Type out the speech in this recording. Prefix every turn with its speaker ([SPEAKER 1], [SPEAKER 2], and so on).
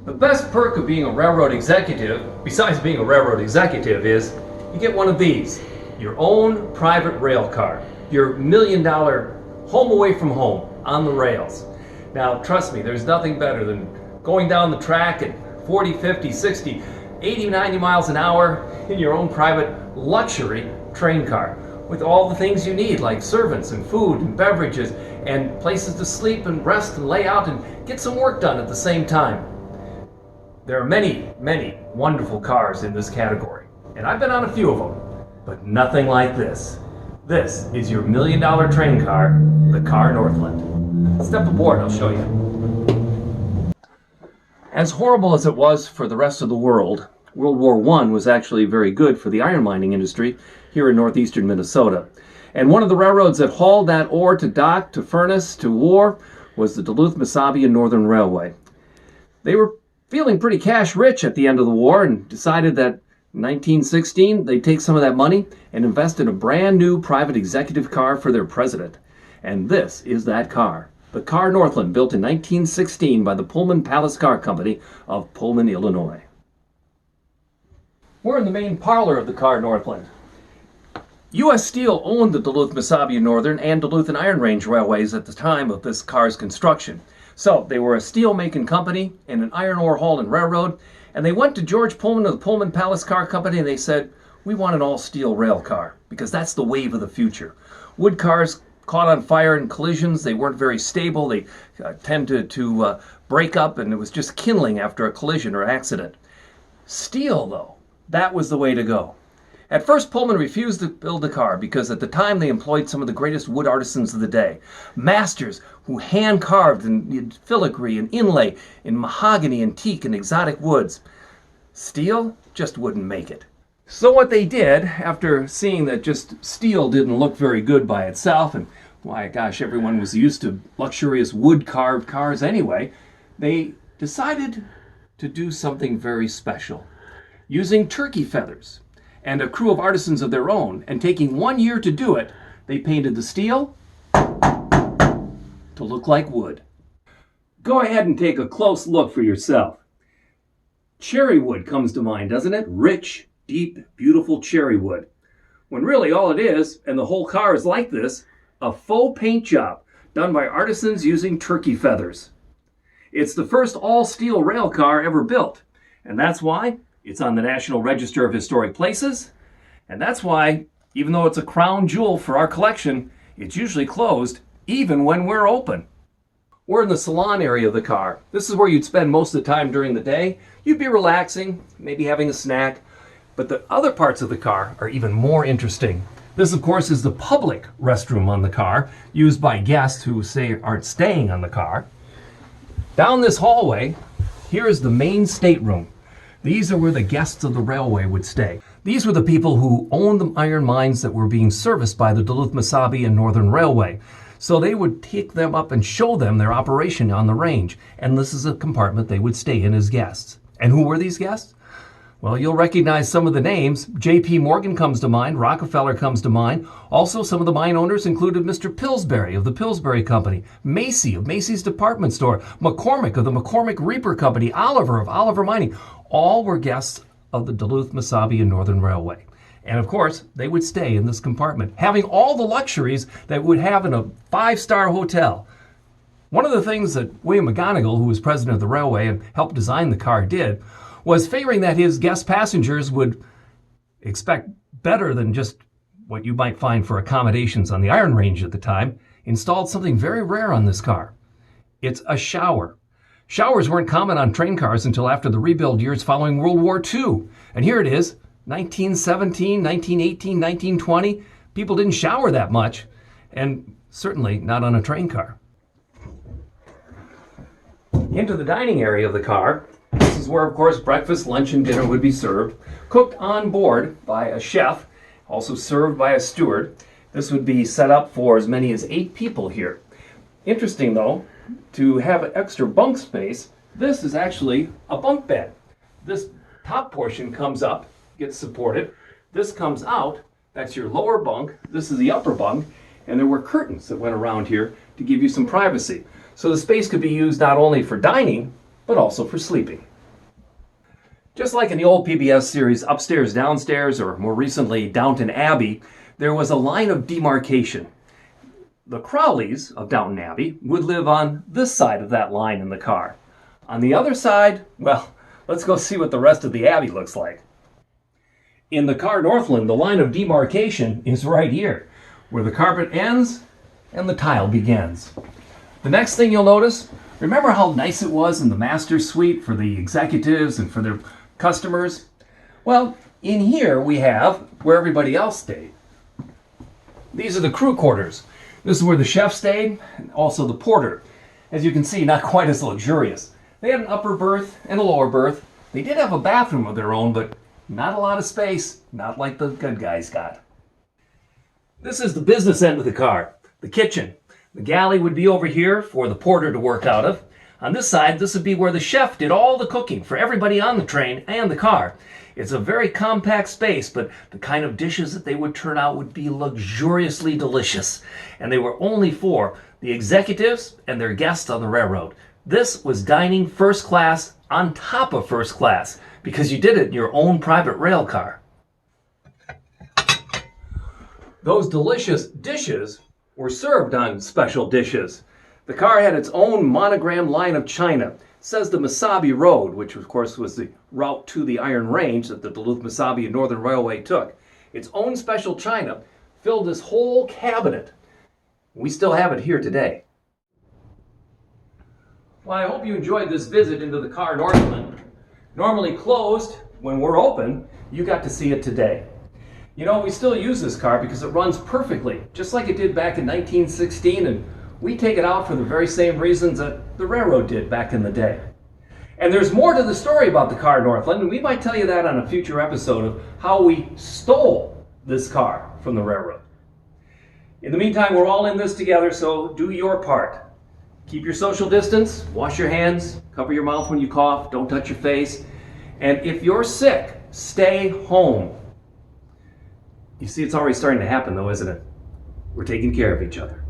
[SPEAKER 1] The best perk of being a railroad executive, besides being a railroad executive, is you get one of these. Your own private rail car. Your $1 million home away from home on the rails. Now, trust me, there's nothing better than going down the track at 40, 50, 60, 80, 90 miles an hour in your own private luxury train car with all the things you need, like servants and food and beverages and places to sleep and rest and lay out and get some work done at the same time. There are many, many wonderful cars in this category, and I've been on a few of them, but nothing like this. This is your $1 million train car, the KAR Northland. Step aboard, I'll show you. As horrible as it was for the rest of the world, World War I was actually very good for the iron mining industry here in northeastern Minnesota. And one of the railroads that hauled that ore to dock, to furnace, to war was the Duluth-Mesabi and Northern Railway. They were feeling pretty cash rich at the end of the war and decided that in 1916 they'd take some of that money and invest in a brand new private executive car for their president. And this is that car. The KAR Northland, built in 1916 by the Pullman Palace Car Company of Pullman, Illinois. We're in the main parlor of the KAR Northland. U.S. Steel owned the Duluth-Mesabi and Northern and Duluth and Iron Range Railways at the time of this car's construction. So they were a steel-making company and an iron ore hauling railroad, and they went to George Pullman of the Pullman Palace Car Company and they said, we want an all-steel rail car because that's the wave of the future. Wood cars caught on fire in collisions. They weren't very stable. They tend to break up, and it was just kindling after a collision or accident. Steel, though, that was the way to go. At first, Pullman refused to build the car because at the time they employed some of the greatest wood artisans of the day. Masters who hand-carved in filigree and inlay in mahogany and teak and exotic woods. Steel just wouldn't make it. So what they did, after seeing that just steel didn't look very good by itself, and why gosh, everyone was used to luxurious wood-carved cars anyway, they decided to do something very special. Using turkey feathers and a crew of artisans of their own, and taking 1 year to do it, they painted the steel to look like wood. Go ahead and take a close look for yourself. Cherry wood comes to mind, doesn't it? Rich, deep, beautiful cherry wood. When really all it is, and the whole car is like this, a faux paint job done by artisans using turkey feathers. It's the first all-steel rail car ever built, and that's why it's on the National Register of Historic Places, and that's why, even though it's a crown jewel for our collection, it's usually closed even when we're open. We're in the salon area of the car. This is where you'd spend most of the time during the day. You'd be relaxing, maybe having a snack, but the other parts of the car are even more interesting. This, of course, is the public restroom on the car, used by guests who aren't staying on the car. Down this hallway, here is the main stateroom. These are where the guests of the railway would stay. These were the people who owned the iron mines that were being serviced by the Duluth-Mesabi and Northern Railway. So they would take them up and show them their operation on the range. And this is a compartment they would stay in as guests. And who were these guests? Well, you'll recognize some of the names. J.P. Morgan comes to mind. Rockefeller comes to mind. Also, some of the mine owners included Mr. Pillsbury of the Pillsbury Company, Macy of Macy's Department Store, McCormick of the McCormick Reaper Company, Oliver of Oliver Mining. All were guests of the Duluth-Mesabi and Northern Railway. And of course, they would stay in this compartment, having all the luxuries that would have in a five-star hotel. One of the things that William McGonigal, who was president of the railway and helped design the car, did was figuring that his guest passengers would expect better than just what you might find for accommodations on the Iron Range at the time, installed something very rare on this car. It's a shower. Showers weren't common on train cars until after the rebuild years following World War II. And here it is, 1917, 1918, 1920. People didn't shower that much, and certainly not on a train car. Into the dining area of the car. This is where, of course, breakfast, lunch, and dinner would be served, cooked on board by a chef, also served by a steward. This would be set up for as many as 8 people here. Interesting, though, to have extra bunk space, this is actually a bunk bed. This top portion comes up, gets supported. This comes out, that's your lower bunk. This is the upper bunk, and there were curtains that went around here to give you some privacy. So the space could be used not only for dining, but also for sleeping. Just like in the old PBS series Upstairs, Downstairs, or more recently Downton Abbey, there was a line of demarcation. The Crowleys of Downton Abbey would live on this side of that line in the car. On the other side, well, let's go see what the rest of the Abbey looks like. In the car Northland, the line of demarcation is right here, where the carpet ends and the tile begins. The next thing you'll notice, remember how nice it was in the master suite for the executives and for their customers? Well, in here we have where everybody else stayed. These are the crew quarters. This is where the chef stayed, and also the porter. As you can see, not quite as luxurious. They had an upper berth and a lower berth. They did have a bathroom of their own, but not a lot of space, not like the good guys got. This is the business end of the car, the kitchen. The galley would be over here for the porter to work out of. On this side, this would be where the chef did all the cooking for everybody on the train and the car. It's a very compact space, but the kind of dishes that they would turn out would be luxuriously delicious. And they were only for the executives and their guests on the railroad. This was dining first class on top of first class because you did it in your own private rail car. Those delicious dishes were served on special dishes. The car had its own monogram line of china. It says the Mesabi Road, which of course was the route to the Iron Range that the Duluth, Mesabi, and Northern Railway took. Its own special china filled this whole cabinet. We still have it here today. Well, I hope you enjoyed this visit into the car Northland. Normally closed, when we're open, you got to see it today. You know, we still use this car because it runs perfectly, just like it did back in 1916, and we take it out for the very same reasons that the railroad did back in the day. And there's more to the story about the car Northland, and we might tell you that on a future episode of how we stole this car from the railroad. In the meantime, we're all in this together, so do your part. Keep your social distance, wash your hands, cover your mouth when you cough, don't touch your face. And if you're sick, stay home. You see, it's already starting to happen though, isn't it? We're taking care of each other.